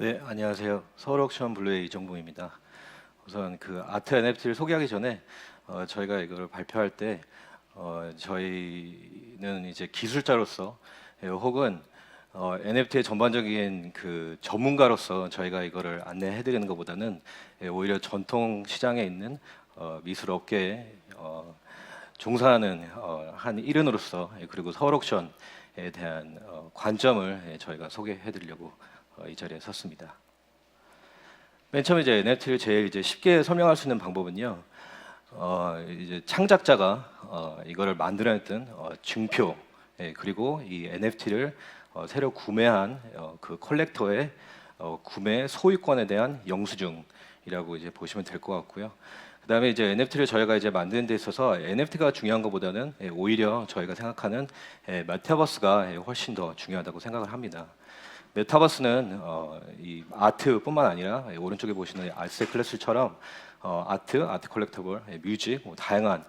네, 안녕하세요. 서울옥션 블루의 이정봉입니다. 우선 그 아트 NFT를 소개하기 전에 저희가 이걸 발표할 때 저희는 이제 기술자로서 혹은 NFT의 전반적인 그 전문가로서 저희가 이거를 안내해드리는 것보다는 오히려 전통 시장에 있는 미술 업계에 종사하는 한 일원으로서 그리고 서울옥션에 대한 관점을 저희가 소개해드리려고 이 자리에 섰습니다. 맨 처음에 이제 NFT를 제일 이제 쉽게 설명할 수 있는 방법은요. 이제 창작자가 이거를 만들어냈던 증표, 그리고 이 NFT를 새로 구매한 그 컬렉터의 구매 소유권에 대한 영수증이라고 이제 보시면 될 것 같고요. 그다음에 이제 NFT를 저희가 이제 만드는 데 있어서 NFT가 중요한 것보다는 오히려 저희가 생각하는 메타버스가 훨씬 더 중요하다고 생각을 합니다. 메타버스는 이 아트뿐만 아니라 오른쪽에 보시는 아트 클래스처럼 아트 컬렉터블, 뮤직, 다양한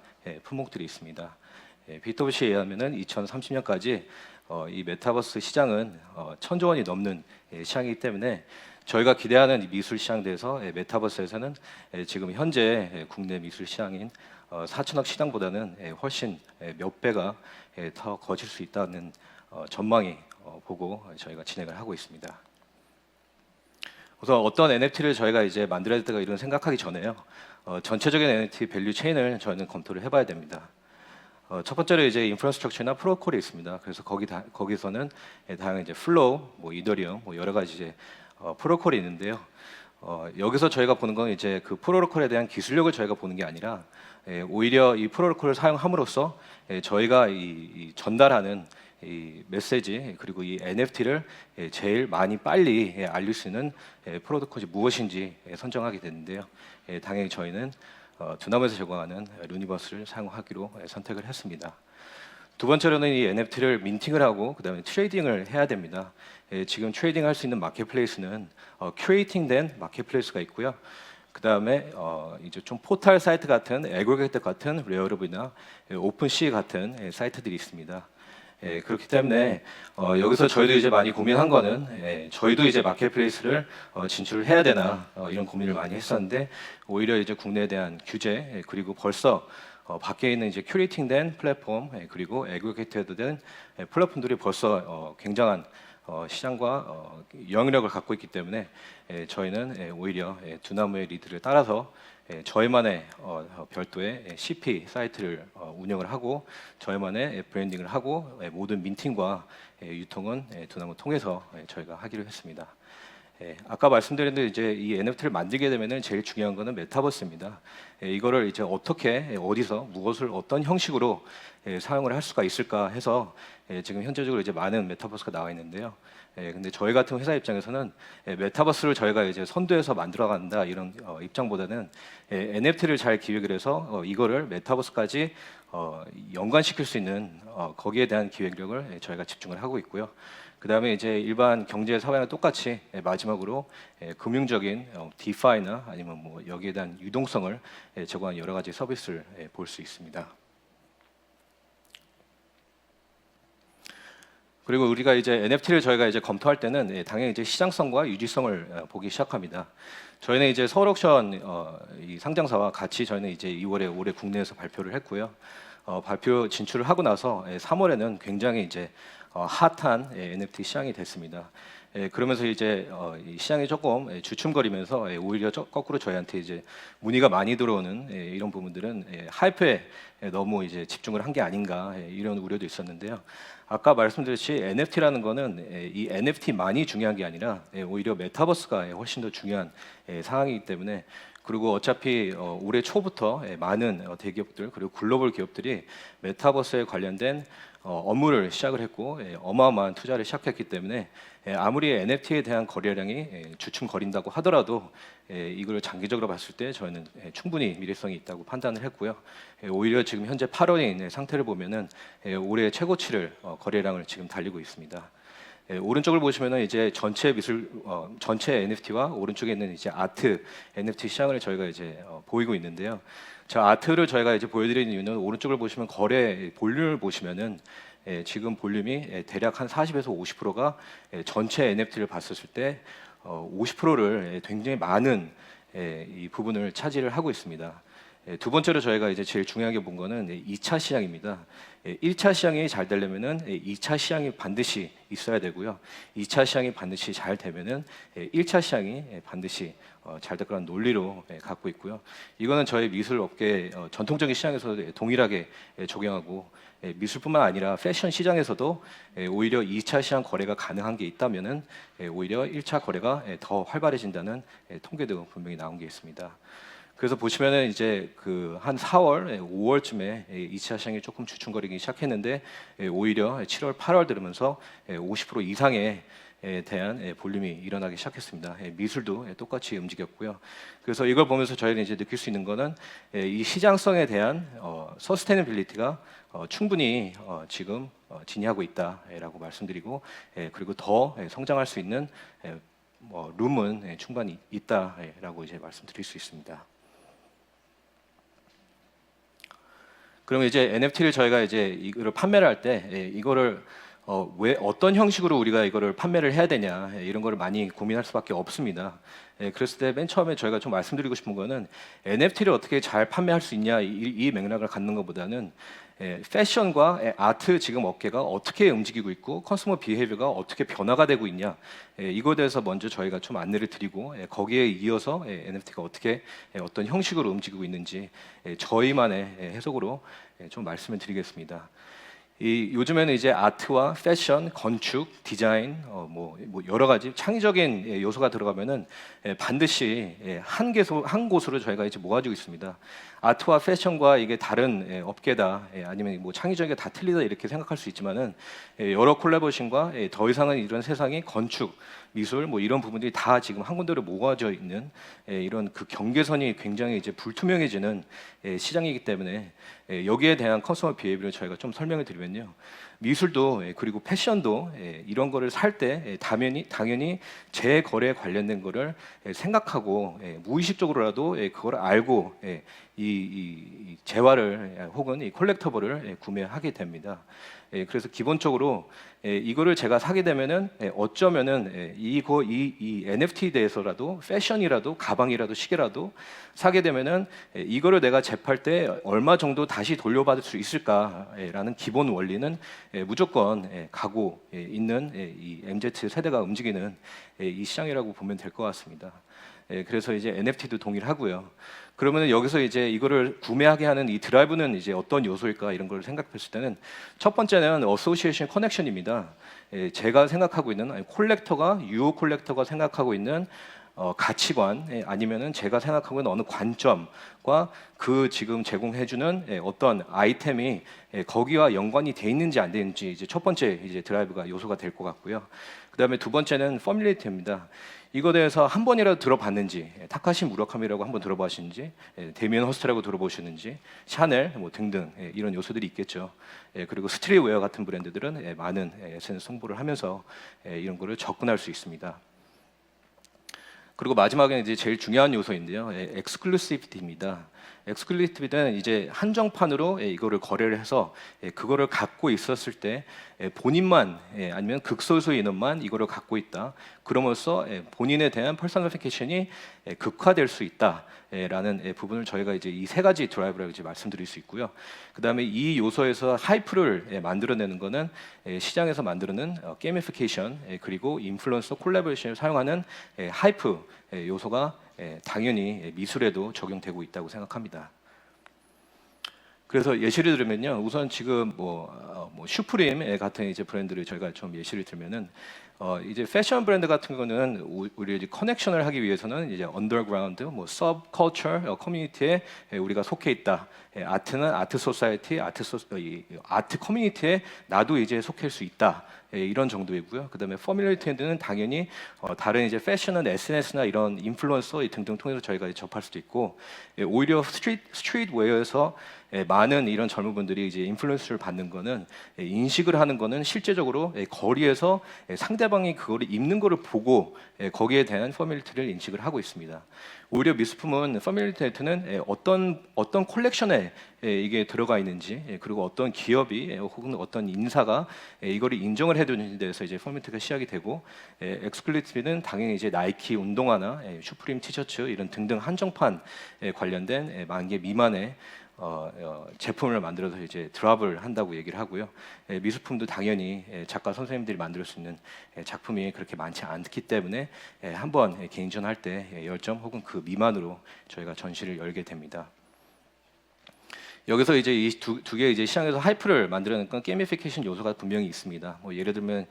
품목들이 있습니다. 비트오시에 의하면은 2030년까지 이 메타버스 시장은 1,000조 원이 넘는 시장이기 때문에 저희가 기대하는 이 미술 시장 대해서 메타버스에서는 지금 현재 국내 미술 시장인 4천억 시장보다는 훨씬 몇 배가 더 거칠 수 있다는 전망이 보고 저희가 진행을 하고 있습니다. 우선 어떤 NFT를 저희가 이제 만들어야 될까 이런 생각하기 전에요. 전체적인 NFT 밸류 체인을 저희는 검토를 해봐야 됩니다. 첫 번째로 이제 인프라스트럭처나 프로토콜이 있습니다. 그래서 거기서는 다양한 이제 플로우, 뭐 이더리움, 뭐 여러 가지 이제 프로토콜이 있는데요. 여기서 저희가 보는 건 이제 그 프로토콜에 대한 기술력을 저희가 보는 게 아니라 오히려 이 프로토콜을 사용함으로써 저희가 이 전달하는 이 메시지 그리고 이 NFT를 제일 많이 빨리 알릴 수 있는 프로토콜이 무엇인지 선정하게 되는데요. 당연히 저희는 두나무에서 제공하는 루니버스를 사용하기로 선택을 했습니다. 두 번째로는 이 NFT를 민팅을 하고 그다음에 트레이딩을 해야 됩니다. 지금 트레이딩 할 수 있는 마켓플레이스는 큐레이팅된 마켓플레이스가 있고요. 그다음에 이제 좀 포털 사이트 같은 에그리게이터 같은 레어러브나 오픈시 같은 사이트들이 있습니다. 그렇기 때문에 여기서 저희도 이제 많이 고민한 거는 저희도 이제 마켓플레이스를 진출을 해야 되나 이런 고민을 많이 했었는데 오히려 이제 국내에 대한 규제 그리고 벌써 밖에 있는 이제 큐레이팅된 플랫폼 그리고 에그리게이터된 플랫폼들이 벌써 굉장한 시장과 영향력을 갖고 있기 때문에 저희는 오히려 두나무의 리드를 따라서 저희만의 별도의 CP 사이트를 운영을 하고 저희만의 브랜딩을 하고 모든 민팅과 유통은 두나무 통해서 저희가 하기로 했습니다. 아까 말씀드린 대로 이제 이 NFT를 만들게 되면은 제일 중요한 거는 메타버스입니다. 이거를 이제 어떻게 어디서 무엇을 어떤 형식으로 사용을 할 수가 있을까 해서 지금 현재적으로 이제 많은 메타버스가 나와 있는데요. 근데 저희 같은 회사 입장에서는 메타버스를 저희가 이제 선도해서 만들어 간다 이런 입장보다는 NFT를 잘 기획을 해서 이거를 메타버스까지 연관시킬 수 있는 거기에 대한 기획력을 저희가 집중을 하고 있고요. 그 다음에 이제 일반 경제 사회랑 똑같이 마지막으로 금융적인 디파이나 아니면 뭐 여기에 대한 유동성을 제공한 여러 가지 서비스를 볼 수 있습니다. 그리고 우리가 이제 NFT를 저희가 이제 검토할 때는 당연히 이제 시장성과 유지성을 보기 시작합니다. 저희는 이제 서울옥션 이 상장사와 같이 저희는 이제 2월에 올해 국내에서 발표를 했고요. 발표 진출을 하고 나서 3월에는 굉장히 이제 핫한 NFT 시장이 됐습니다. 그러면서 이제 이 시장이 조금 주춤거리면서 오히려 거꾸로 저희한테 이제 문의가 많이 들어오는 이런 부분들은 하이프에 너무 이제 집중을 한 게 아닌가 이런 우려도 있었는데요. 아까 말씀드렸듯이 NFT라는 거는 이 NFT만이 중요한 게 아니라 오히려 메타버스가 훨씬 더 중요한 상황이기 때문에 그리고 어차피 올해 초부터 많은 대기업들 그리고 글로벌 기업들이 메타버스에 관련된 업무를 시작을 했고 어마어마한 투자를 시작했기 때문에 아무리 NFT에 대한 거래량이 주춤거린다고 하더라도 이걸 장기적으로 봤을 때 저희는 충분히 미래성이 있다고 판단을 했고요. 오히려 지금 현재 8월인 상태를 보면은 올해 최고치를 거래량을 지금 달리고 있습니다. 오른쪽을 보시면은 이제 전체 미술 전체 NFT와 오른쪽에 있는 이제 아트 NFT 시장을 저희가 이제 보이고 있는데요. 저 아트를 저희가 이제 보여드리는 이유는 오른쪽을 보시면 거래 볼륨을 보시면은 지금 볼륨이 대략 한 40에서 50%가 전체 NFT를 봤었을 때 50%를 굉장히 많은 이 부분을 차지를 하고 있습니다. 두 번째로 저희가 이제 제일 중요하게 본 거는 2차 시장입니다. 1차 시장이 잘 되려면은 2차 시장이 반드시 있어야 되고요. 2차 시장이 반드시 잘 되면은 1차 시장이 반드시 잘 될 거라는 논리로 갖고 있고요. 이거는 저희 미술 업계 전통적인 시장에서 동일하게 적용하고 미술뿐만 아니라 패션 시장에서도 오히려 2차 시장 거래가 가능한 게 있다면은 오히려 1차 거래가 더 활발해진다는 통계도 분명히 나온 게 있습니다. 그래서 보시면은 이제 그 한 4월, 5월쯤에 2차 시장이 조금 주춤거리기 시작했는데 오히려 7월, 8월 들으면서 50% 이상의 대한 볼륨이 일어나기 시작했습니다. 미술도 똑같이 움직였고요. 그래서 이걸 보면서 저희는 이제 느낄 수 있는 거는 이 시장성에 대한 서스테이너빌리티가 충분히 지금 진행하고 있다라고 말씀드리고 그리고 더 성장할 수 있는 룸은 충분히 있다라고 이제 말씀드릴 수 있습니다. 그러면 이제 NFT를 저희가 이제 이거를 판매를 할 때 이거를 왜 어떤 형식으로 우리가 이거를 판매를 해야 되냐 이런 거를 많이 고민할 수밖에 없습니다. 그랬을 때 맨 처음에 저희가 좀 말씀드리고 싶은 거는 NFT를 어떻게 잘 판매할 수 있냐 이 맥락을 갖는 것보다는 패션과 아트 지금 업계가 어떻게 움직이고 있고 컨슈머 비헤이비어가 어떻게 변화가 되고 있냐 이거에 대해서 먼저 저희가 좀 안내를 드리고 거기에 이어서 NFT가 어떻게 어떤 형식으로 움직이고 있는지 저희만의 해석으로 좀 말씀을 드리겠습니다. 요즘에는 이제 아트와 패션, 건축, 디자인, 뭐 여러 가지 창의적인 요소가 들어가면은 반드시 한 곳으로 저희가 이제 모아지고 있습니다. 아트와 패션과 이게 다른 업계다, 아니면 뭐 창의적이가 다 틀리다 이렇게 생각할 수 있지만은 여러 콜라보레이션과 더 이상은 이런 세상이 건축, 미술 뭐 이런 부분들이 다 지금 한 군데로 모아져 있는 이런 그 경계선이 굉장히 이제 불투명해지는 시장이기 때문에 여기에 대한 컨슈머 비헤이비어를 저희가 좀 설명을 드리면요. 미술도 그리고 패션도 이런 거를 살 때 당연히 재거래에 관련된 거를 생각하고 무의식적으로라도 그걸 알고 이 재화를 혹은 이 콜렉터블을 구매하게 됩니다. 그래서 기본적으로 이거를 제가 사게 되면은 어쩌면은 이 NFT에 대해서라도 패션이라도 가방이라도 시계라도 사게 되면은 이거를 내가 재팔 때 얼마 정도 다시 돌려받을 수 있을까라는 기본 원리는 무조건 가고 있는 이 MZ 세대가 움직이는 이 시장이라고 보면 될 것 같습니다. 그래서 이제 NFT도 동일하고요. 그러면 여기서 이제 이거를 구매하게 하는 이 드라이브는 이제 어떤 요소일까 이런 걸 생각했을 때는 첫 번째는 어소시에이션 커넥션입니다. 제가 생각하고 있는 콜렉터가 유호 콜렉터가 생각하고 있는 가치관 아니면은 제가 생각하고 있는 어느 관점과 그 지금 제공해주는 어떤 아이템이 거기와 연관이 돼 있는지 안 되는지 이제 첫 번째 이제 드라이브가 요소가 될 것 같고요. 그다음에 두 번째는 퍼밀리티입니다. 이거에 대해서 한 번이라도 들어봤는지, 타카시 무라카미라고 한번 들어보셨는지, 데미안 허스트라고 들어보셨는지, 샤넬 뭐 등등 이런 요소들이 있겠죠. 그리고 스트리트웨어 같은 브랜드들은 많은 SNS 홍보를 하면서 이런 거를 접근할 수 있습니다. 그리고 마지막에 이제 제일 중요한 요소인데요, 엑스클루시비티입니다. 엑스클루시비티는 이제 한정판으로 이거를 거래를 해서 그거를 갖고 있었을 때 본인만 아니면 극소수 인원만 이거를 갖고 있다. 그러면서 본인에 대한 퍼스널리피케이션이 극화될 수 있다라는 부분을 저희가 이제 이 세 가지 드라이브라고 이제 말씀드릴 수 있고요. 그다음에 이 요소에서 하이프를 만들어내는 거는 시장에서 만드는 게이미피케이션 그리고 인플루언서 콜라보레이션을 사용하는 하이프 요소가 당연히 미술에도 적용되고 있다고 생각합니다. 그래서 예시를 들면요, 우선 지금 뭐 슈프림 같은 이제 브랜드를 저희가 좀 예시를 들면은 이제 패션 브랜드 같은 거는 우리 이제 커넥션을 하기 위해서는 이제 언더그라운드, 뭐 서브컬처 커뮤니티에 우리가 속해 있다. 아트는 아트 소사이티, 아트 커뮤니티에 나도 이제 속할 수 있다. 이런 정도이고요. 그다음에 퍼밀리티는 당연히 다른 이제 패션은 SNS나 이런 인플루언서 등등 통해서 저희가 접할 수도 있고 오히려 스트리트웨어에서 많은 이런 젊은 분들이 이제 인플루언스를 받는 거는 인식을 하는 거는 실제적으로 거리에서 상대방 상대방이 그거를 입는 거를 보고 거기에 대한 퍼밀리티를 인식을 하고 있습니다. 오히려 미술품은 퍼밀리티는 어떤 컬렉션에 이게 들어가 있는지, 그리고 어떤 기업이 혹은 어떤 인사가 이거를 인정을 해두는 데서 이제 퍼밀리티가 시작이 되고, 엑스클루시브는 당연히 이제 나이키 운동화나 슈프림 티셔츠 이런 등등 한정판 관련된 10,000개 미만의 제품을 만들어서 이제 드랍을 한다고 얘기를 하고요. 미술품도 당연히 작가 선생님들이 만들 수 있는 작품이 그렇게 많지 않기 때문에 한번 개인전할 때 10점 혹은 그 미만으로 저희가 전시를 열게 됩니다. 여기서 이제 이 두 개 이제 시장에서 하이프를 만들어낸 건 게이미피케이션 요소가 분명히 있습니다. 뭐 예를 들면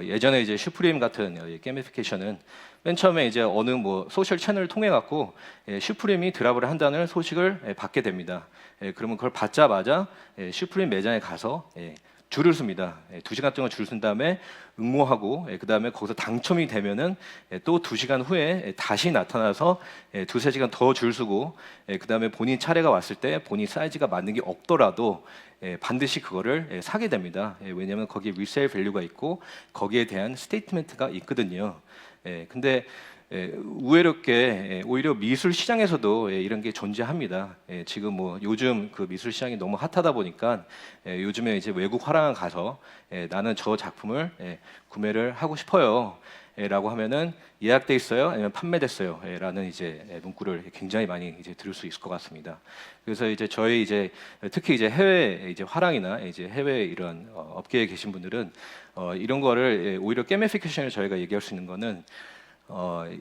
예전에 이제 슈프림 같은 게이미피케이션은 맨 처음에 이제 어느 뭐 소셜 채널을 통해 갖고 슈프림이 드랍을 한다는 소식을 받게 됩니다. 그러면 그걸 받자마자 슈프림 매장에 가서 줄을 씁니다. 2시간 동안 줄 쓴 다음에 응모하고 그 다음에 거기서 당첨이 되면은 또 2시간 후에 다시 나타나서 2~3시간 더 줄 서고 그 다음에 본인 차례가 왔을 때 본인 사이즈가 맞는 게 없더라도 반드시 그거를 사게 됩니다. 왜냐하면 거기에 리세일 밸류가 있고 거기에 대한 스테이트멘트가 있거든요. 근데 우애롭게 오히려 미술 시장에서도 이런 게 존재합니다. 지금 뭐 요즘 그 미술 시장이 너무 핫하다 보니까 요즘에 이제 외국 화廊 가서 나는 저 작품을 구매를 하고 싶어요. 라고 하면은 예약돼 있어요, 아니면 판매됐어요? 라는 이제 문구를 굉장히 많이 이제 들을 수 있을 것 같습니다. 그래서 이제 저희 이제 특히 이제 해외 이제 화랑이나 이제 해외 이런 업계에 계신 분들은 이런 거를 오히려 게미피케이션을 저희가 얘기할 수 있는 거는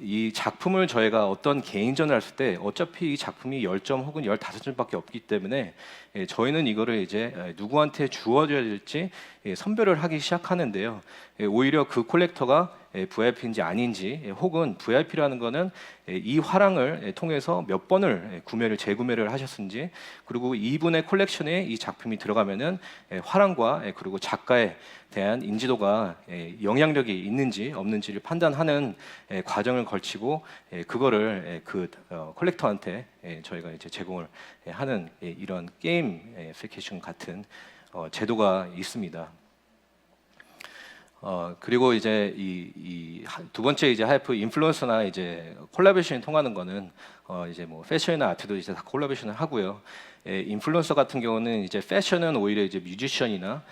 이 작품을 저희가 어떤 개인전을 했을 때 어차피 이 작품이 10점 혹은 15점밖에 없기 때문에 저희는 이거를 이제 누구한테 주어져야 될지 선별을 하기 시작하는데요. 오히려 그 콜렉터가 VIP인지 아닌지, 혹은 VIP라는 거는 이 화랑을 통해서 몇 번을 재구매를 하셨는지, 그리고 이분의 콜렉션에 이 작품이 들어가면은 화랑과 그리고 작가에 대한 인지도가 영향력이 있는지 없는지를 판단하는 과정을 걸치고 그거를 그 콜렉터한테 저희가 이제 제공을 하는 이런 게임피케이션 같은 제도가 있습니다. 그리고 이제 이 두 번째 이제 하이프 인플루언서나 이제 콜라보레이션이 통하는 거는 이제 뭐 패션이나 아트도 이제 다 콜라보레이션을 하고요. 인플루언서 같은 경우는 이제 패션은 오히려 이제 뮤지션이나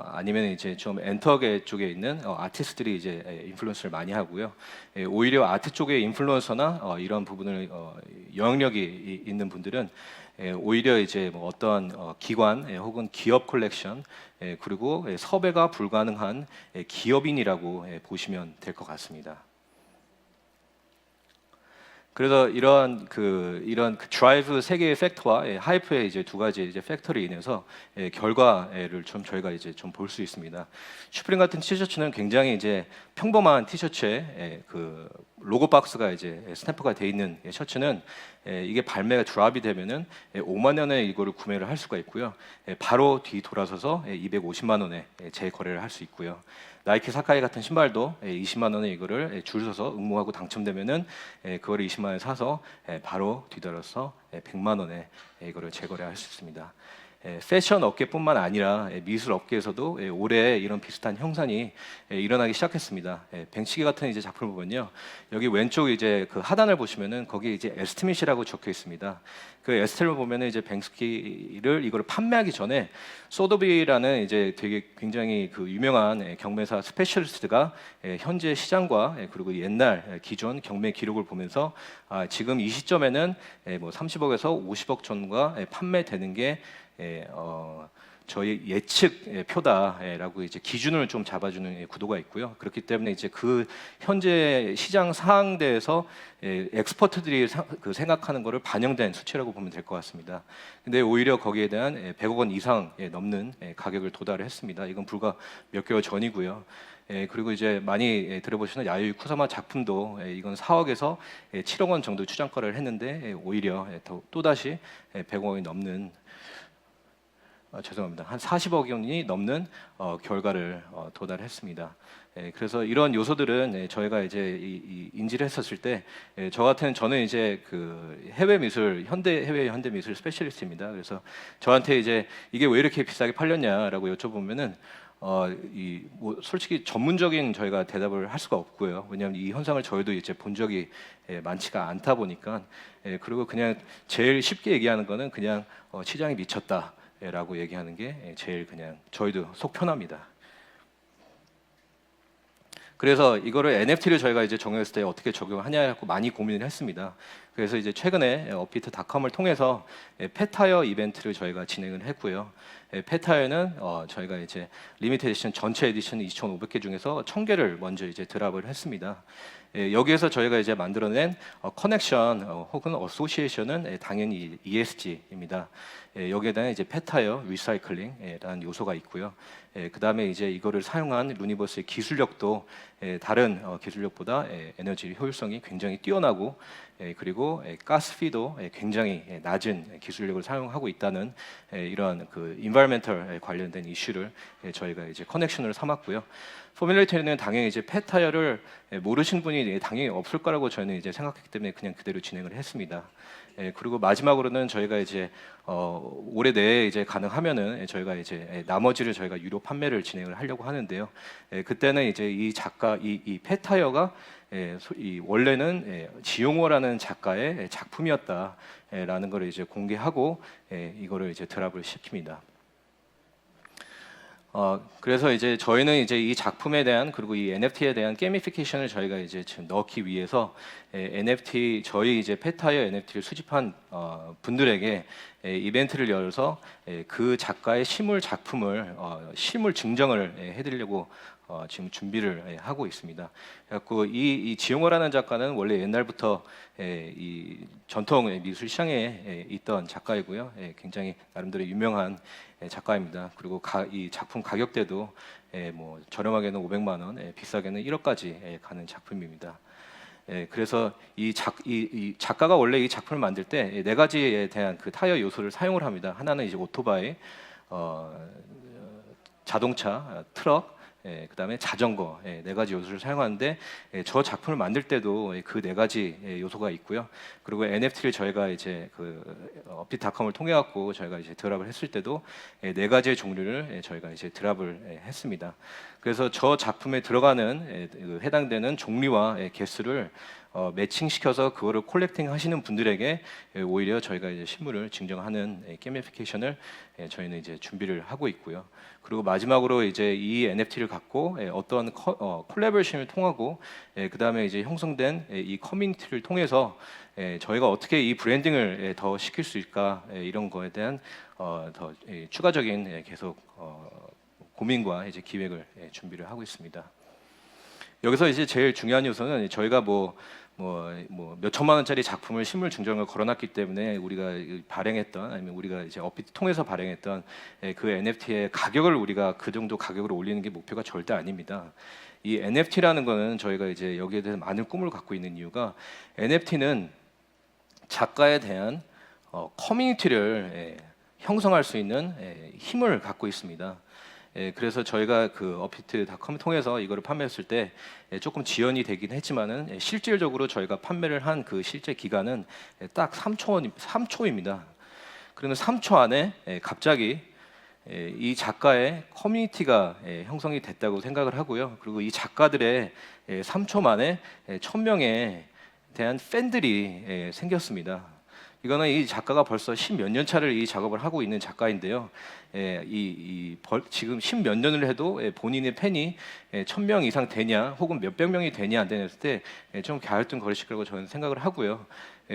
아니면 이제 좀 엔터계 쪽에 있는 아티스트들이 이제 인플루언서를 많이 하고요. 오히려 아트 쪽의 인플루언서나 이런 부분을 영향력이 있는 분들은 오히려 이제 뭐 어떤 기관 혹은 기업 콜렉션 그리고 섭외가 불가능한 기업인이라고 보시면 될 것 같습니다. 그래서 이런 드라이브 세 개의 팩터와 하이프의 이제 두 가지 이제 팩터로 인해서 결과를 좀 저희가 이제 좀 볼 수 있습니다. 슈프림 같은 티셔츠는 굉장히 이제 평범한 티셔츠에 그 로고 박스가 이제 스탬프가 돼 있는 셔츠는 이게 발매가 드랍이 되면은 5만 원에 이거를 구매를 할 수가 있고요. 바로 뒤 돌아서서 250만 원에 재거래를 할 수 있고요. 나이키 사카이 같은 신발도 20만 원에 이거를 줄 서서 응모하고 당첨되면은 그거를 20만 원에 사서 바로 뒤돌아서 100만 원에 이거를 재거래할 수 있습니다. 패션 업계뿐만 아니라 미술 업계에서도 올해 이런 비슷한 형상이 일어나기 시작했습니다. 뱅치기 같은 이제 작품을 보면요, 여기 왼쪽 이제 그 하단을 보시면은 거기에 이제 에스티밋이라고 적혀 있습니다. 그 에스티밋을 보면은 이제 뱅스키를 이거를 판매하기 전에 소더비라는 이제 되게 굉장히 그 유명한 경매사 스페셜리스트가 현재 시장과 그리고 옛날 기존 경매 기록을 보면서 지금 이 시점에는 뭐 30억에서 50억 전과 판매되는 게 저희 예측 표다라고 이제 기준을 좀 잡아주는 구도가 있고요. 그렇기 때문에 이제 그 현재 시장 상황대에서 엑스퍼트들이 생각하는 것을 반영된 수치라고 보면 될 것 같습니다. 근데 오히려 거기에 대한 100억 원 이상 넘는 가격을 도달을 했습니다. 이건 불과 몇 개월 전이고요. 그리고 이제 많이 들어보시는 야유이 쿠사마 작품도 이건 4억에서 7억 원 정도 추정가를 했는데 오히려 또다시 100억 원이 넘는 죄송합니다. 한 40억 원이 넘는 결과를 도달했습니다. 그래서 이런 요소들은 저희가 이제 인지를 했었을 때, 저는 이제 그 해외 현대 미술 스페셜리스트입니다. 그래서 저한테 이제 이게 왜 이렇게 비싸게 팔렸냐라고 여쭤보면은 뭐 솔직히 전문적인 저희가 대답을 할 수가 없고요. 왜냐하면 이 현상을 저희도 이제 본 적이 많지가 않다 보니까 그리고 그냥 제일 쉽게 얘기하는 거는 그냥 시장이 미쳤다라고 얘기하는 게 제일 그냥 저희도 속 편합니다. 그래서 이거를 NFT를 저희가 이제 적용했을 때 어떻게 적용하냐고 많이 고민을 했습니다. 그래서 이제 최근에 업비트닷컴을 통해서 펫타이어 이벤트를 저희가 진행을 했고요. 펫타이어는 저희가 이제 리미티드 에디션 전체 에디션 2,500개 중에서 1,000개를 먼저 이제 드랍을 했습니다. 여기에서 저희가 이제 만들어낸 커넥션 혹은 어소시에이션은 당연히 ESG입니다. 여기에다가 이제 펫타이어 리사이클링이라는 요소가 있고요. 그 다음에 이제 이거를 사용한 루니버스의 기술력도 다른 기술력보다 에너지 효율성이 굉장히 뛰어나고 그리고 가스피도 굉장히 낮은 기술력을 사용하고 있다는 이러한 그 인바이러멘털 관련된 이슈를 저희가 이제 커넥션으로 삼았고요. 포뮬레이터는 당연히 이제 펫타이어를 모르신 분이 당연히 없을 거라고 저희는 이제 생각했기 때문에 그냥 그대로 진행을 했습니다. 그리고 마지막으로는 저희가 이제 올해 내에 이제 가능하면은 저희가 이제 나머지를 저희가 유료 판매를 진행을 하려고 하는데요. 그때는 이제 이 작가 이 펫타이어가 원래는 지용호라는 작가의 작품이었다라는 것을 이제 공개하고 이거를 이제 드랍을 시킵니다. 그래서 이제 저희는 이제 이 작품에 대한 그리고 이 NFT에 대한 게이미피케이션을 저희가 이제 지금 넣기 위해서 NFT 저희 이제 펫타이어 NFT를 수집한 분들에게 이벤트를 열어서 그 작가의 실물 작품을 실물 증정을 해드리려고 지금 준비를 하고 있습니다. 그래갖고 이 지용호라는 작가는 원래 옛날부터 이 전통 미술 시장에 있던 작가이고요. 굉장히 나름대로 유명한 작가입니다. 그리고 이 작품 가격대도 뭐 저렴하게는 500만 원, 비싸게는 1억까지 가는 작품입니다. 그래서 이 작가가 원래 이 작품을 만들 때 네 가지에 대한 그 타이어 요소를 사용을 합니다. 하나는 이제 오토바이, 자동차, 트럭, 그다음에 자전거 네 가지 요소를 사용하는데 저 작품을 만들 때도 그 네 가지 요소가 있고요. 그리고 NFT를 저희가 이제 그 업비트닷컴을 통해 갖고 저희가 이제 드랍을 했을 때도 네 가지의 종류를 저희가 이제 드랍을 했습니다. 그래서 저 작품에 들어가는 해당되는 종류와 개수를 매칭시켜서 그거를 콜렉팅 하시는 분들에게 오히려 저희가 이제 실물을 증정하는 게이미피케이션을 저희는 이제 준비를 하고 있고요. 그리고 마지막으로 이제 이 NFT를 갖고 어떤 콜라보레이션을 통하고 그 다음에 이제 형성된 이 커뮤니티를 통해서 저희가 어떻게 이 브랜딩을 더 시킬 수 있을까 이런 거에 대한 더 추가적인 계속 고민과 이제 기획을 준비를 하고 있습니다. 여기서 이제 제일 중요한 요소는 저희가 뭐 몇 천만 원짜리 작품을 실물 증정을 걸어놨기 때문에 우리가 발행했던 아니면 우리가 이제 업비트 통해서 발행했던 그 NFT의 가격을 우리가 그 정도 가격으로 올리는 게 목표가 절대 아닙니다. 이 NFT라는 거는 저희가 이제 여기에 대해서 많은 꿈을 갖고 있는 이유가 NFT는 작가에 대한 커뮤니티를 형성할 수 있는 힘을 갖고 있습니다. 그래서 저희가 그 업비트닷컴을 통해서 이거를 판매했을 때 조금 지연이 되긴 했지만은 실질적으로 저희가 판매를 한 그 실제 기간은 딱 3초입니다. 그러면 3초 안에 갑자기 이 작가의 커뮤니티가 형성이 됐다고 생각을 하고요. 그리고 이 작가들의 3초 만에 1,000명에 대한 팬들이 생겼습니다. 이거는 이 작가가 벌써 10몇 년 차를 이 작업을 하고 있는 작가인데요. 지금 10몇 년을 해도 본인의 팬이 1,000명 이상 되냐, 혹은 몇백 명이 되냐 안 되냐 했을 때 좀 갸우뚱거리실 거라고 저는 생각을 하고요.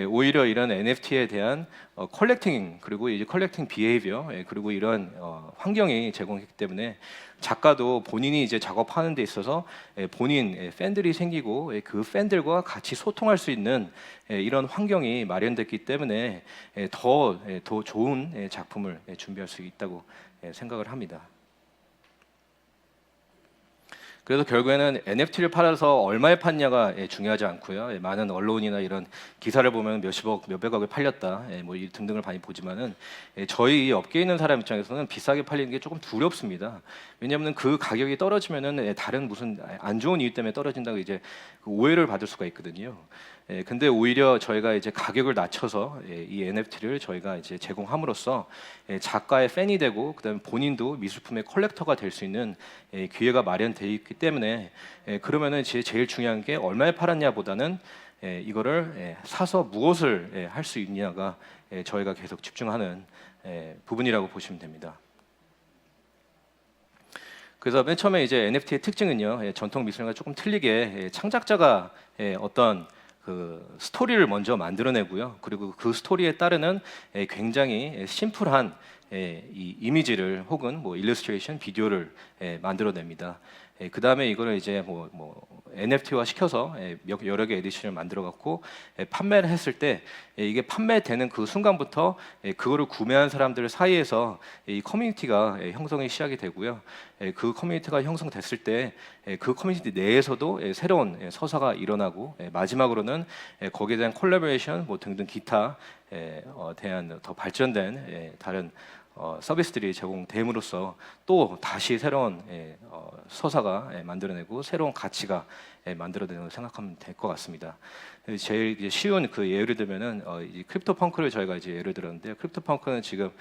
오히려 이런 NFT에 대한 컬렉팅 그리고 이제 컬렉팅 비헤이비어 그리고 이런 환경이 제공했기 때문에 작가도 본인이 이제 작업하는 데 있어서 본인 팬들이 생기고 그 팬들과 같이 소통할 수 있는 이런 환경이 마련됐기 때문에 더 좋은 작품을 준비할 수 있다고 생각을 합니다. 그래서 결국에는 NFT를 팔아서 얼마에 팠냐가 중요하지 않고요. 많은 언론이나 이런 기사를 보면 몇십억, 몇백억에 팔렸다, 뭐 등등을 많이 보지만은 저희 이 업계에 있는 사람 입장에서는 비싸게 팔리는 게 조금 두렵습니다. 왜냐하면 그 가격이 떨어지면은 다른 무슨 안 좋은 이유 때문에 떨어진다고 이제 오해를 받을 수가 있거든요. 근데 오히려 저희가 이제 가격을 낮춰서 이 NFT를 저희가 이제 제공함으로써 작가의 팬이 되고 그다음에 본인도 미술품의 컬렉터가 될 수 있는 기회가 마련되어 있기 때문에 그러면은 제일 중요한 게 얼마에 팔았냐보다는 이거를 사서 무엇을 할 수 있냐가 저희가 계속 집중하는 부분이라고 보시면 됩니다. 그래서 맨 처음에 이제 NFT의 특징은요, 전통 미술과 조금 틀리게 창작자가 어떤 그 스토리를 먼저 만들어내고요, 그리고 그 스토리에 따르는 굉장히 심플한 이 이미지를 혹은 뭐 일러스트레이션, 비디오를 만들어냅니다. 그 다음에 이거를 이제 뭐 NFT화 시켜서 여러 개 에디션을 만들어 갖고 판매를 했을 때 이게 판매되는 그 순간부터 그거를 구매한 사람들 사이에서 이 커뮤니티가 형성이 시작이 되고요. 그 커뮤니티가 형성됐을 때 그 커뮤니티 내에서도 새로운 서사가 일어나고 마지막으로는 거기에 대한 콜라보레이션 뭐 등등 기타 대한 더 발전된 다른 서비스들이 제공됨으로써 또 다시 새로운 서사가 만들어내고 새로운 가치가 만들어내는 생각하면 될 것 같습니다. 제일 이제 쉬운 그 예를 들면은 이 크립토 펑크를 저희가 이제 예를 들었는데, 크립토 펑크는 지금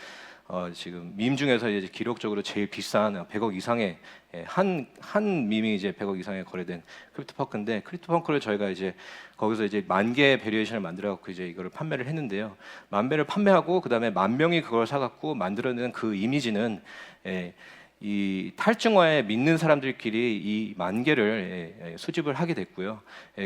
밈 중에서 이제 기록적으로 제일 비싼 100억 이상의 한 밈이 이제 100억 이상에 거래된 크립토 펑크인데, 크립토 펑크를 저희가 이제 거기서 이제 10,000개의 베리에이션을 만들어 갖고 이제 이거를 판매를 했는데요. 10,000배를 판매하고 그다음에 10,000명이 그걸 사 갖고 만들어낸 그 이미지는 이 탈증화에 믿는 사람들끼리 이 10,000개를 수집을 하게 됐고요.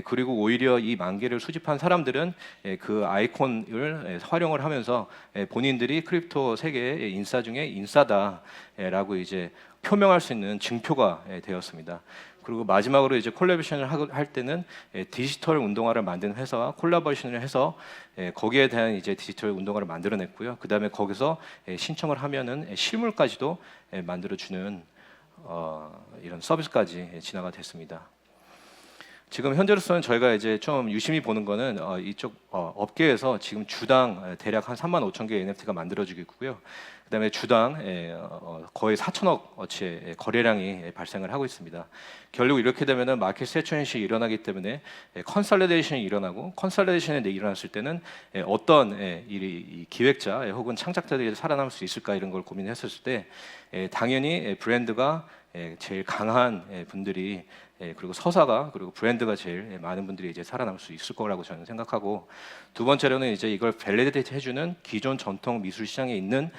그리고 오히려 이 10,000개를 수집한 사람들은 그 아이콘을 활용을 하면서 본인들이 크립토 세계의 인싸 중에 인싸다라고 이제 표명할 수 있는 증표가 되었습니다. 그리고 마지막으로 이제 콜라보레이션을 할 때는 디지털 운동화를 만드는 회사와 콜라보레이션을 해서 거기에 대한 이제 디지털 운동화를 만들어냈고요. 그 다음에 거기서 신청을 하면은 실물까지도 만들어주는 이런 서비스까지 진화가 됐습니다. 지금 현재로서는 저희가 이제 좀 유심히 보는 거는 이쪽 업계에서 지금 주당 대략 한 35,000개 NFT가 만들어지고 있고요. 그다음에 주당 거의 4천억어치의 거래량이 발생을 하고 있습니다. 결국 이렇게 되면은 마켓 세츄레이션이 일어나기 때문에 컨설리데이션이 일어나고, 컨설리데이션이 일어났을 때는 어떤 이 기획자 혹은 창작자들이 살아남을 수 있을까 이런 걸 고민했었을 때 당연히 브랜드가 제일 강한 분들이 그리고 서사가 그리고 브랜드가 제일 많은 분들이 이제 살아남을 수 있을 거라고 저는 생각하고, 두 번째로는 이제 이걸 밸리데이트 해주는 기존 전통 미술 시장에 있는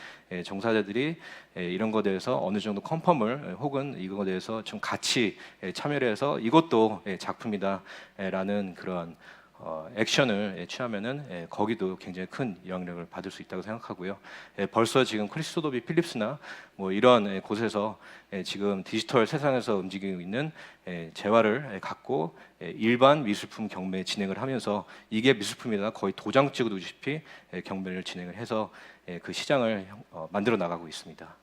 종사자들이 이런 것에 대해서 어느 정도 컨펌을 혹은 이거에 대해서 좀 같이 참여를 해서 이것도 작품이다라는 그런 액션을 취하면은 거기도 굉장히 큰 영향력을 받을 수 있다고 생각하고요. 벌써 지금 크리스토도비 필립스나 뭐 이런 곳에서 지금 디지털 세상에서 움직이고 있는 재화를 갖고 일반 미술품 경매 진행을 하면서 이게 미술품이다 거의 도장 찍어두시피 경매를 진행을 해서 그 시장을 만들어 나가고 있습니다.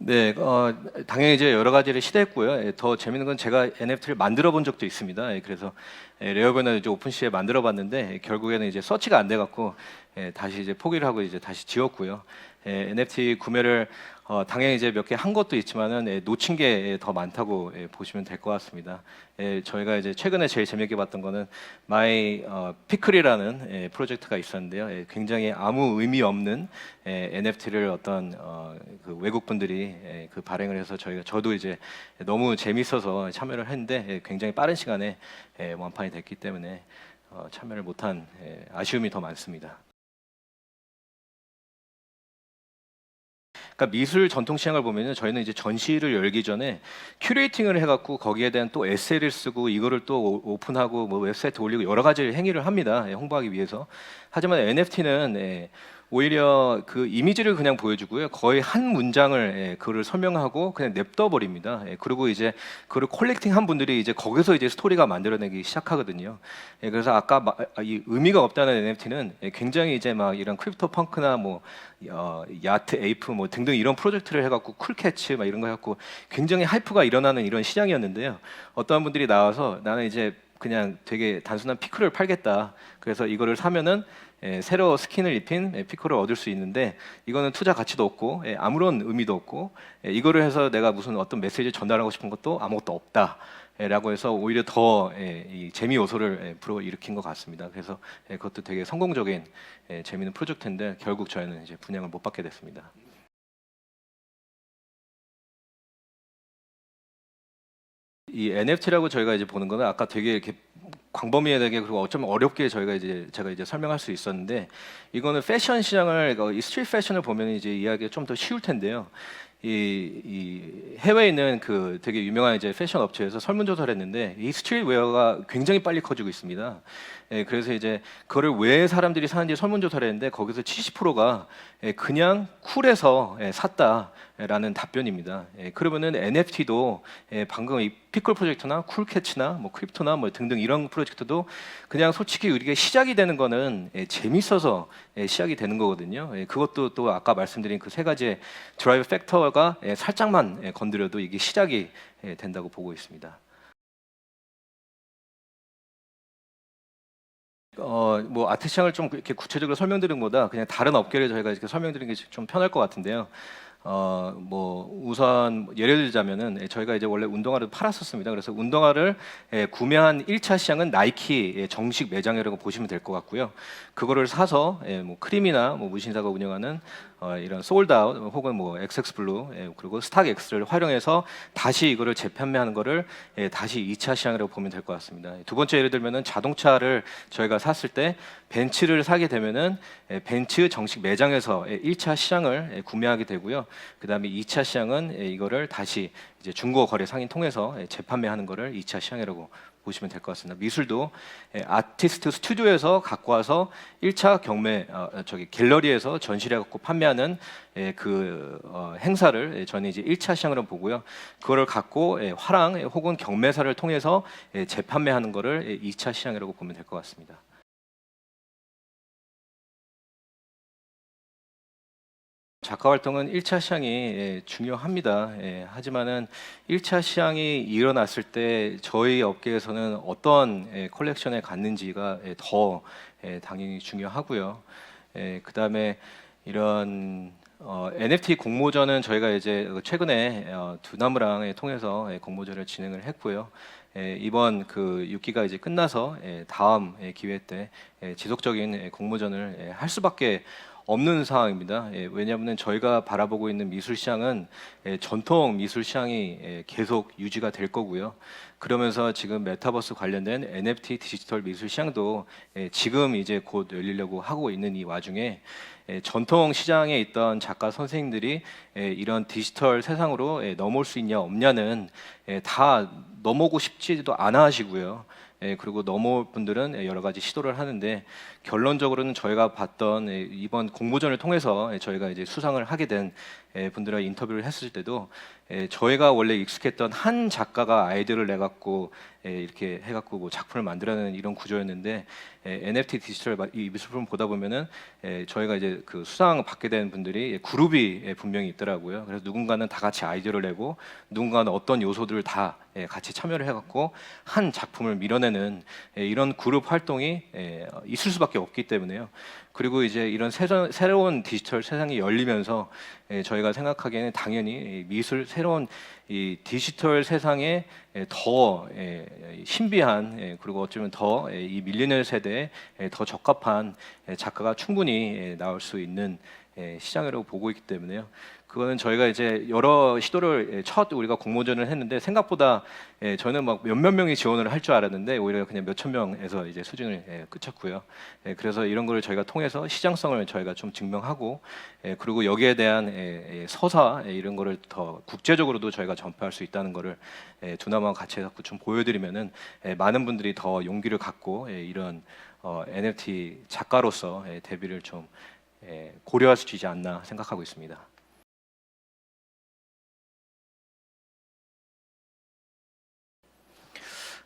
네, 당연히 이제 여러 가지를 시도했고요. 더 재밌는 건 제가 NFT를 만들어 본 적도 있습니다. 그래서 레어건을 이제 오픈시에 만들어 봤는데 결국에는 이제 서치가 안 돼 갖고 다시 이제 포기를 하고 이제 다시 지웠고요. NFT 구매를 당연히 이제 몇 개 한 것도 있지만은 놓친 게 더 많다고 보시면 될 것 같습니다. 저희가 이제 최근에 제일 재밌게 봤던 거는 마이 피클이라는 프로젝트가 있었는데요. 굉장히 아무 의미 없는 NFT를 어떤 그 외국 분들이 그 발행을 해서 저도 이제 너무 재밌어서 참여를 했는데 굉장히 빠른 시간에 완판이 됐기 때문에 참여를 못한 아쉬움이 더 많습니다. 그러니까 미술 전통 시장을 보면은 저희는 이제 전시를 열기 전에 큐레이팅을 해갖고 거기에 대한 또 에세이를 쓰고 이거를 또 오픈하고 뭐 웹사이트 올리고 여러 가지 행위를 합니다. 홍보하기 위해서. 하지만 NFT는 오히려 그 이미지를 그냥 보여주고요. 거의 한 문장을 그를 설명하고 그냥 냅둬 버립니다. 그리고 이제 그를 콜렉팅한 분들이 이제 거기서 이제 스토리가 만들어내기 시작하거든요. 그래서 아까 이 의미가 없다는 NFT는 굉장히 이제 막 이런 크립토 펑크나 뭐 야트 에이프 뭐 등등 이런 프로젝트를 해갖고 쿨캐치 막 이런 거 해갖고 굉장히 하이프가 일어나는 이런 시장이었는데요. 어떤 분들이 나와서 나는 이제 그냥 되게 단순한 피클을 팔겠다. 그래서 이거를 사면은 새로 스킨을 입힌 피코를 얻을 수 있는데 이거는 투자 가치도 없고 아무런 의미도 없고 이거를 해서 내가 무슨 어떤 메시지를 전달하고 싶은 것도 아무것도 없다. 라고 해서 오히려 더 이 재미 요소를 불어일으킨 것 같습니다. 그래서 그것도 되게 성공적인 재미있는 프로젝트인데 결국 저희는 이제 분양을 못 받게 됐습니다. 이 NFT라고 저희가 이제 보는 거는 아까 되게 이렇게 광범위하게 그리고 어쩌면 어렵게 제가 이제 설명할 수 있었는데 이거는 패션 시장을 이 스트릿 패션을 보면 이제 이야기가 좀 더 쉬울 텐데요. 이 해외에 있는 그 되게 유명한 이제 패션 업체에서 설문조사를 했는데 이 스트릿웨어가 굉장히 빨리 커지고 있습니다. 그래서 이제 그거를 왜 사람들이 사는지 설문조사를 했는데 거기서 70%가 그냥 쿨해서 샀다라는 답변입니다. 그러면은 NFT도 방금 이 피클 프로젝트나 쿨캐치나 뭐 크립토나 뭐 등등 이런 프로젝트도 그냥 솔직히 우리가 시작이 되는 거는 재밌어서 시작이 되는 거거든요. 그것도 또 아까 말씀드린 그 세 가지의 드라이브 팩터가 살짝만 건드려도 이게 시작이 된다고 보고 있습니다. 뭐 아트 시장을 좀 이렇게 구체적으로 설명드리는 것보다 그냥 다른 업계를 저희가 이렇게 설명드리는 게 좀 편할 것 같은데요. 뭐 우선 예를 들자면은 저희가 이제 원래 운동화를 팔았었습니다. 그래서 운동화를 구매한 1차 시장은 나이키 정식 매장이라고 보시면 될 것 같고요. 그거를 사서 뭐 크림이나 뭐 무신사가 운영하는 이런 솔드아웃 혹은 뭐 XX 블루 그리고 스탁엑스를 활용해서 다시 이거를 재판매하는 거를 다시 2차 시장이라고 보면 될 것 같습니다. 두 번째 예를 들면은 자동차를 저희가 샀을 때 벤츠를 사게 되면은 벤츠 정식 매장에서 1차 시장을 구매하게 되고요. 그다음에 2차 시장은 이거를 다시 이제 중고 거래 상인 통해서 재판매하는 거를 2차 시장이라고 보시면 될 것 같습니다. 미술도 아티스트 스튜디오에서 갖고 와서 1차 경매 저기 갤러리에서 전시를 갖고 판매하는 그 행사를 저는 이제 1차 시장으로 보고요. 그거를 갖고 화랑 혹은 경매사를 통해서 재판매하는 거를 2차 시장이라고 보면 될 것 같습니다. 작가 활동은 1차 시장이 중요합니다. 하지만은 1차 시장이 일어났을 때 저희 업계에서는 어떤 컬렉션을 갖는지가 더 당연히 중요하고요. 그다음에 이런 NFT 공모전은 저희가 이제 최근에 두나무랑 통해서 공모전을 진행을 했고요. 이번 그 6기가 이제 끝나서 다음 기회 때 지속적인 공모전을 할 수밖에 없는 상황입니다. 왜냐하면 저희가 바라보고 있는 미술 시장은 전통 미술 시장이 계속 유지가 될 거고요. 그러면서 지금 메타버스 관련된 NFT 디지털 미술 시장도 지금 이제 곧 열리려고 하고 있는 이 와중에 전통 시장에 있던 작가 선생님들이 이런 디지털 세상으로 넘어올 수 있냐 없냐는 다 넘어오고 싶지도 않아 하시고요. 그리고 넘어올 분들은 여러 가지 시도를 하는데 결론적으로는 저희가 봤던 이번 공모전을 통해서 저희가 이제 수상을 하게 된 분들과 인터뷰를 했을 때도 저희가 원래 익숙했던 한 작가가 아이디어를 내갖고 이렇게 해갖고 뭐 작품을 만들어내는 이런 구조였는데 NFT 디지털 이 미술품 보다 보면은 저희가 이제 그 수상 받게 된 분들이 그룹이 분명히 있더라고요. 그래서 누군가는 다 같이 아이디어를 내고 누군가는 어떤 요소들을 다 같이 참여를 해갖고 한 작품을 밀어내는 이런 그룹 활동이 있을 수밖에 없기 때문에요. 그리고 이제 이런 새로운 디지털 세상이 열리면서 저희가 생각하기에는 당연히 미술 새로운 이 디지털 세상에 더 신비한 그리고 어쩌면 더 이 밀레니얼 세대에 더 적합한 작가가 충분히 나올 수 있는 시장이라고 보고 있기 때문에요. 그거는 저희가 이제 여러 시도를 첫 우리가 공모전을 했는데 생각보다 저는 막 몇몇 명이 지원을 할 줄 알았는데 오히려 그냥 몇천 명에서 이제 수준을 그쳤고요. 그래서 이런 거를 저희가 통해서 시장성을 저희가 좀 증명하고 그리고 여기에 대한 서사 이런 거를 더 국제적으로도 저희가 전파할 수 있다는 거를 두나무와 같이 해서 좀 보여드리면은 많은 분들이 더 용기를 갖고 이런 NFT 작가로서 데뷔를 좀 고려할 수 있지 않나 생각하고 있습니다.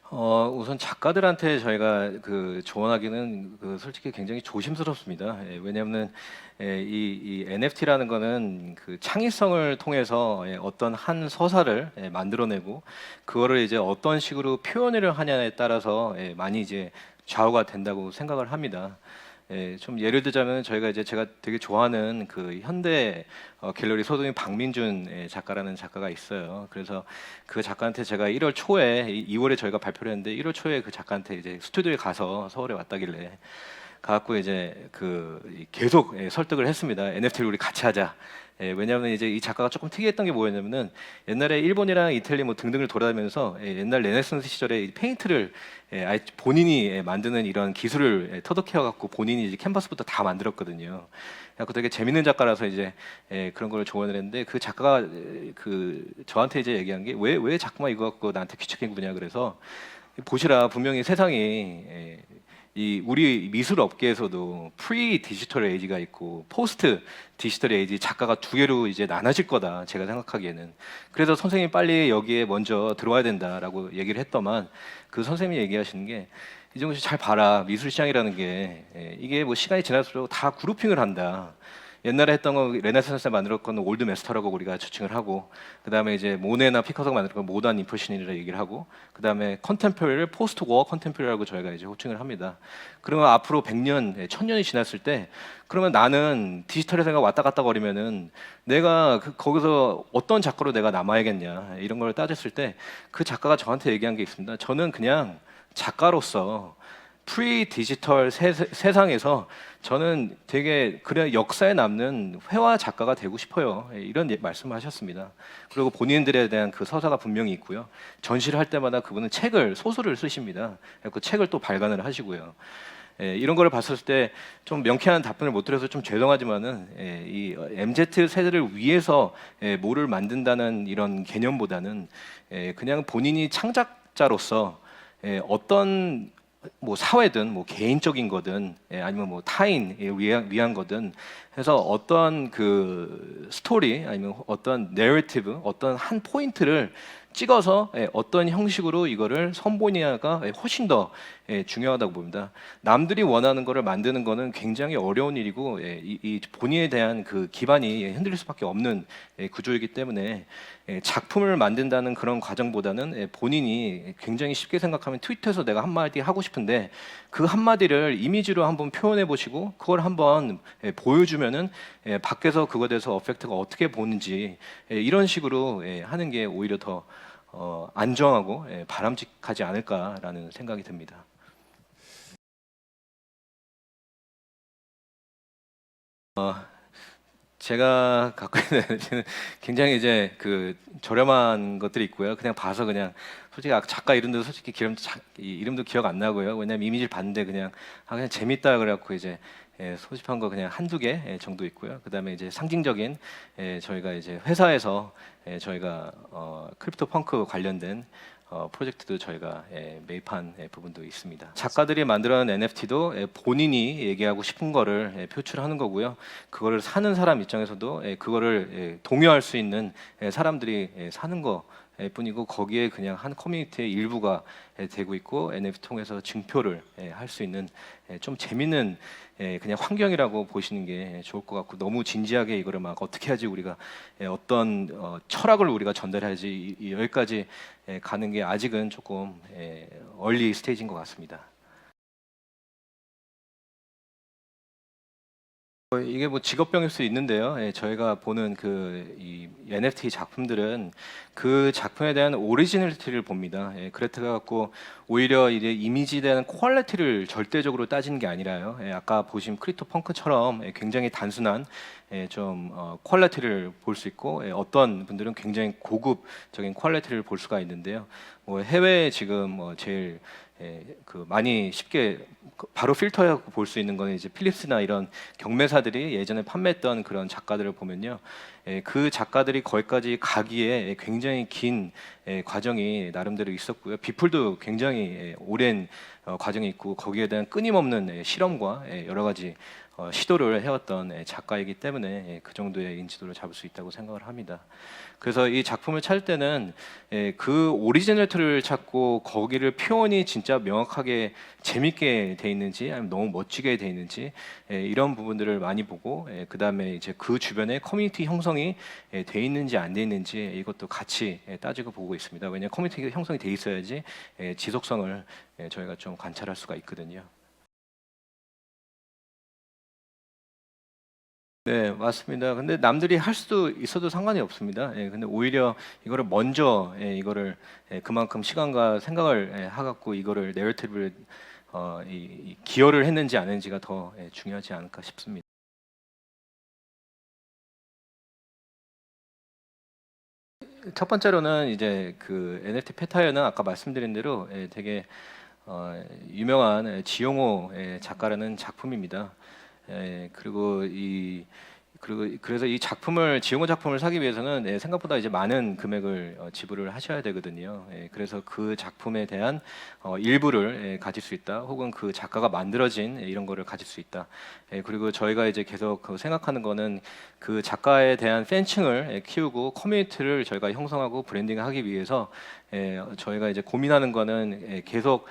우선 작가들한테 저희가 그 조언하기는 솔직히 굉장히 조심스럽습니다. 왜냐하면 이 NFT라는 거는 그 창의성을 통해서 어떤 한 서사를 만들어내고 그거를 이제 어떤 식으로 표현을 하냐에 따라서 많이 이제 좌우가 된다고 생각을 합니다. 좀 예를 들자면 저희가 이제 제가 되게 좋아하는 그 현대 갤러리 소동인 박민준 작가라는 작가가 있어요. 그래서 그 작가한테 제가 1월 초에 2월에 저희가 발표를 했는데 1월 초에 그 작가한테 이제 스튜디오에 가서 서울에 왔다길래 가갖고 이제 계속 설득을 했습니다. NFT를 우리 같이 하자. 왜냐하면 이제 이 작가가 조금 특이했던 게 뭐였냐면은 옛날에 일본이랑 이탈리 뭐 등등을 돌아다니면서 옛날 레네상스 시절에 이 페인트를 아예 본인이 만드는 이런 기술을 터득해갖고 본인이 이제 캔버스부터 다 만들었거든요. 그래서 되게 재밌는 작가라서 이제 그런 걸 조언을 했는데 그 작가가 저한테 이제 얘기한 게 왜 자꾸만 이거 갖고 나한테 귀찮게 구냐 그래서 보시라 분명히 세상이 이 우리 미술 업계에서도 프리 디지털 에이지가 있고 포스트 디지털 에이지 작가가 두 개로 이제 나눠질 거다 제가 생각하기에는. 그래서 선생님이 빨리 여기에 먼저 들어와야 된다라고 얘기를 했더만 그 선생님이 얘기하시는 게 이정우 씨 잘 봐라, 미술 시장이라는 게 이게 뭐 시간이 지날수록 다 그룹핑을 한다. 옛날에 했던 거 레네상스에 만들었건 올드 마스터라고 우리가 지칭을 하고, 그 다음에 이제 모네나 피카소가 만들었건 모던 임프레션이라 얘기를 하고, 그 다음에 컨템포러리를 포스트 워 컨템포러리라고 저희가 이제 호칭을 합니다. 그러면 앞으로 100년, 1000년이 지났을 때, 그러면 나는 디지털에서 왔다 갔다 거리면은 내가 거기서 어떤 작가로 내가 남아야겠냐 이런 걸 따졌을 때 그 작가가 저한테 얘기한 게 있습니다. 저는 그냥 작가로서 프리 디지털 세상에서 저는 되게 그래 역사에 남는 회화 작가가 되고 싶어요. 이런 말씀을 하셨습니다. 그리고 본인들에 대한 그 서사가 분명히 있고요. 전시를 할 때마다 그분은 소설을 쓰십니다. 그 책을 또 발간을 하시고요. 이런 거를 봤을 때 좀 명쾌한 답변을 못 드려서 좀 죄송하지만은 이 MZ 세대를 위해서 뭐를 만든다는 이런 개념보다는 그냥 본인이 창작자로서 어떤 뭐 사회든 뭐 개인적인 거든 아니면 뭐 타인에 위한 거든 해서 어떤 그 스토리 아니면 어떤 내러티브 어떤 한 포인트를 찍어서 어떤 형식으로 이거를 선보이냐가 훨씬 더 중요하다고 봅니다. 남들이 원하는 거를 만드는 거는 굉장히 어려운 일이고 이 본인에 대한 그 기반이 흔들릴 수밖에 없는 구조이기 때문에 작품을 만든다는 그런 과정보다는 본인이 굉장히 쉽게 생각하면 트위터에서 내가 한마디 하고 싶은데 그 한마디를 이미지로 한번 표현해 보시고 그걸 한번 보여주면은 밖에서 그거에 대해서 어펙트가 어떻게 보는지 이런 식으로 하는 게 오히려 더 안정하고 바람직하지 않을까라는 생각이 듭니다. 제가 갖고 있는 에너지는 굉장히 이제 그 저렴한 것들이 있고요. 그냥 봐서 그냥 솔직히 작가 이름도 솔직히 이름도 기억 안 나고요. 왜냐면 이미지를 봤는데 그냥 재밌다 그래갖고 이제 소집한 거 그냥 한두 개 정도 있고요. 그다음에 이제 상징적인 저희가 이제 회사에서 저희가 크립토 펑크 관련된 프로젝트도 저희가 매입한 부분도 있습니다. 작가들이 만들어낸 NFT도 본인이 얘기하고 싶은 거를 표출하는 거고요. 그거를 사는 사람 입장에서도 그거를 동요할 수 있는 사람들이 사는 거 뿐이고 거기에 그냥 한 커뮤니티의 일부가 되고 있고 NFT 통해서 증표를 할 수 있는 좀 재밌는 그냥 환경이라고 보시는 게 좋을 것 같고 너무 진지하게 이거를 막 어떻게 하지 우리가 어떤 철학을 우리가 전달해야지 여기까지 가는 게 아직은 조금 얼리 스테이지인 것 같습니다. 이게 뭐 직업병일 수 있는데요. 저희가 보는 이 NFT 작품들은 그 작품에 대한 오리지널리티를 봅니다. 그렇다 갖고 오히려 이제 이미지에 대한 퀄리티를 절대적으로 따지는 게 아니라요. 아까 보신 크립토 펑크처럼 굉장히 단순한 좀 퀄리티를 볼 수 있고 어떤 분들은 굉장히 고급적인 퀄리티를 볼 수가 있는데요. 뭐 해외에 지금 제일 많이 쉽게 바로 필터해 볼 수 있는 거는 이제 필립스나 이런 경매사들이 예전에 판매했던 그런 작가들을 보면요, 그 작가들이 거기까지 가기에 굉장히 긴 과정이 나름대로 있었고요. 비플도 굉장히 오랜 과정이 있고 거기에 대한 끊임없는 실험과 여러 가지 시도를 해왔던 작가이기 때문에 그 정도의 인지도를 잡을 수 있다고 생각을 합니다. 그래서 이 작품을 찾을 때는 그 오리지널리티를 찾고 거기를 표현이 진짜 명확하게 재밌게 돼 있는지 아니면 너무 멋지게 돼 있는지 이런 부분들을 많이 보고 그 다음에 이제 그 주변에 커뮤니티 형성이 돼 있는지 안 돼 있는지 이것도 같이 따지고 보고 있습니다. 왜냐하면 커뮤니티 형성이 돼 있어야지 지속성을 저희가 좀 관찰할 수가 있거든요. 네, 맞습니다. 근데 남들이 할 수도 있어도 상관이 없습니다. 예, 근데 오히려 이거를 먼저 이거를 그만큼 시간과 생각을 해갖고 이거를 내러티브를 이 기여를 했는지 안 했는지가 더 중요하지 않을까 싶습니다. 첫 번째로는 이제 그 NFT 페타이어는 아까 말씀드린 대로 되게 유명한 지용호 작가라는 작품입니다. 그리고 그래서 이 작품을 지용호 작품을 사기 위해서는 생각보다 이제 많은 금액을 지불을 하셔야 되거든요. 그래서 그 작품에 대한 일부를 가질 수 있다, 혹은 그 작가가 만들어진 이런 거를 가질 수 있다. 그리고 저희가 이제 계속 생각하는 거는 그 작가에 대한 팬층을 키우고 커뮤니티를 저희가 형성하고 브랜딩하기 위해서 저희가 이제 고민하는 거는 계속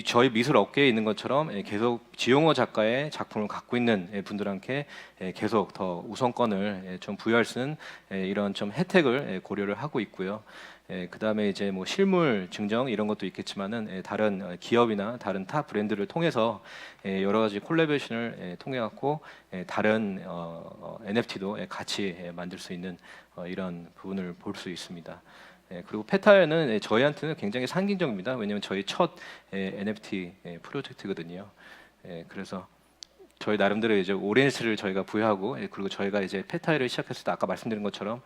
저희 미술 업계에 있는 것처럼 계속 지용호 작가의 작품을 갖고 있는 분들한테 계속 더 우선권을 좀 부여할 수 있는 이런 좀 혜택을 고려를 하고 있고요. 그다음에 이제 뭐 실물 증정 이런 것도 있겠지만은 다른 기업이나 다른 타 브랜드를 통해서 여러 가지 콜라보레이션을 통해 갖고 다른 NFT도 같이 만들 수 있는 이런 부분을 볼 수 있습니다. 그리고 페타이어는 저희한테는 굉장히 상징적입니다. 왜냐하면 저희 첫 NFT 프로젝트거든요. 그래서 저희 나름대로 이제 오리엔스를 저희가 부여하고 그리고 저희가 이제 페타이어를 시작했을 때 아까 말씀드린 것처럼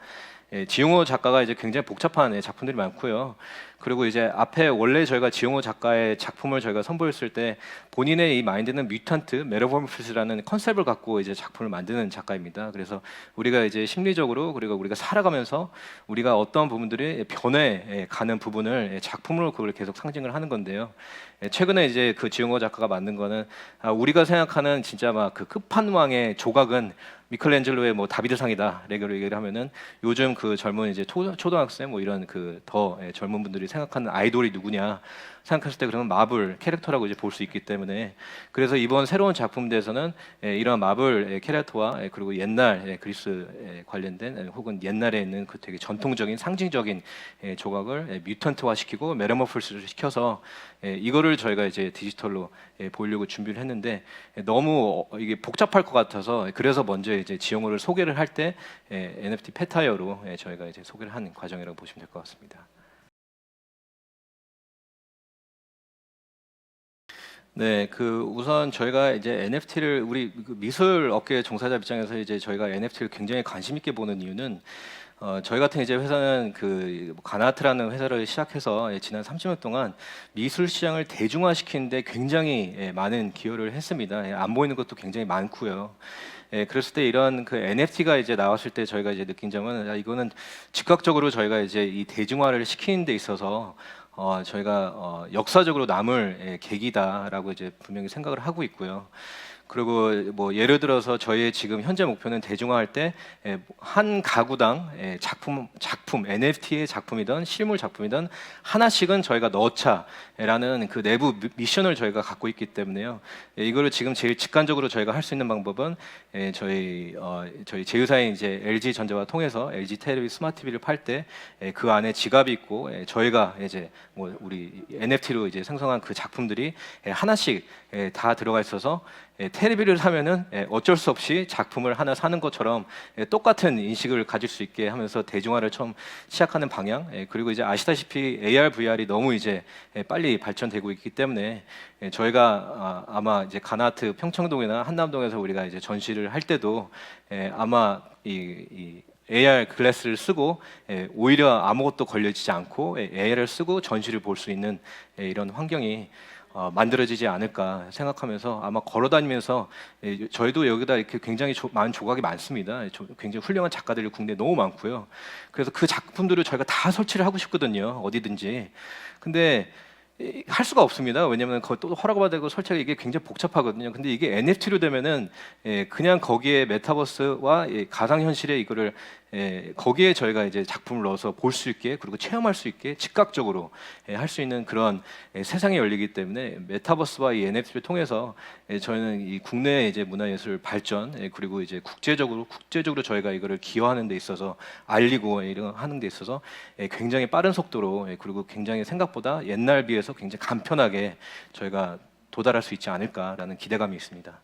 지용호 작가가 이제 굉장히 복잡한 작품들이 많고요. 그리고 이제 앞에 원래 저희가 지용호 작가의 작품을 저희가 선보였을 때 본인의 이 마인드는 뮤턴트, 메타모르포스라는 컨셉을 갖고 이제 작품을 만드는 작가입니다. 그래서 우리가 이제 심리적으로 그리고 우리가 살아가면서 우리가 어떤 부분들이 변해 가는 부분을 작품으로 그걸 계속 상징을 하는 건데요. 최근에 이제 그 지용호 작가가 만든 거는 우리가 생각하는 진짜 막 그 끝판왕의 조각은 미켈란젤로의 뭐 다비드상이다 레게로 얘기를 하면은 요즘 그 젊은 이제 초등학생 뭐 이런 그 더 젊은 분들이 생각하는 아이돌이 누구냐 생각했을 때 그러면 마블 캐릭터라고 이제 볼 수 있기 때문에, 그래서 이번 새로운 작품에서는 이런 마블 캐릭터와 그리고 옛날 그리스 관련된 혹은 옛날에 있는 그 되게 전통적인 상징적인 조각을 뮤턴트화 시키고 메타모르포스를 시켜서 이거를 저희가 이제 디지털로 보려고 준비를 했는데 너무 이게 복잡할 것 같아서 그래서 먼저 이제 지용호를 소개를 할 때 NFT 페타이어로 저희가 이제 소개를 하는 과정이라고 보시면 될 것 같습니다. 네, 그 우선 저희가 이제 NFT를 우리 그 미술 업계 종사자 입장에서 이제 저희가 NFT를 굉장히 관심 있게 보는 이유는 저희 같은 이제 회사는 그 가나아트라는 회사를 시작해서 지난 30년 동안 미술 시장을 대중화시키는데 굉장히 많은 기여를 했습니다. 안 보이는 것도 굉장히 많고요. 그랬을 때 이런 그 NFT가 이제 나왔을 때 저희가 이제 느낀 점은 이거는 즉각적으로 저희가 이제 이 대중화를 시키는 데 있어서 저희가 역사적으로 남을 계기다라고 이제 분명히 생각을 하고 있고요. 그리고 뭐 예를 들어서 저희의 지금 현재 목표는 대중화할 때 한 가구당 작품 NFT의 작품이든 실물 작품이든 하나씩은 저희가 넣자라는 그 내부 미션을 저희가 갖고 있기 때문에요. 이거를 지금 제일 직관적으로 저희가 할 수 있는 방법은 저희 제휴사인 이제 LG 전자와 통해서 LG 텔레비 스마트 TV를 팔 때 그 안에 지갑이 있고 저희가 이제 뭐 우리 NFT로 이제 생성한 그 작품들이 하나씩 다 들어가 있어서 테레비를 사면은 어쩔 수 없이 작품을 하나 사는 것처럼 똑같은 인식을 가질 수 있게 하면서 대중화를 처음 시작하는 방향. 그리고 이제 아시다시피 AR, VR이 너무 이제 빨리 발전되고 있기 때문에 저희가 아마 이제 가나아트 평창동이나 한남동에서 우리가 이제 전시를 할 때도 아마 이 AR 글래스를 쓰고 오히려 아무것도 걸려지지 않고 AR을 쓰고 전시를 볼 수 있는 이런 환경이 만들어지지 않을까 생각하면서 아마 걸어다니면서 저희도 여기다 이렇게 굉장히 많은 조각이 많습니다. 굉장히 훌륭한 작가들이 국내에 너무 많고요. 그래서 그 작품들을 저희가 다 설치를 하고 싶거든요. 어디든지. 근데 할 수가 없습니다. 왜냐하면 또 허락받아야 되고 설치가 이게 굉장히 복잡하거든요. 근데 이게 NFT로 되면은 그냥 거기에 메타버스와 가상현실에 이거를 거기에 저희가 이제 작품을 넣어서 볼 수 있게 그리고 체험할 수 있게 즉각적으로 할 수 있는 그런 세상이 열리기 때문에 메타버스와 이 NFT를 통해서 저희는 이 국내 이제 문화예술 발전 그리고 이제 국제적으로 저희가 이거를 기여하는 데 있어서 알리고 이런 하는 데 있어서 굉장히 빠른 속도로 그리고 굉장히 생각보다 옛날 비해서 굉장히 간편하게 저희가 도달할 수 있지 않을까라는 기대감이 있습니다.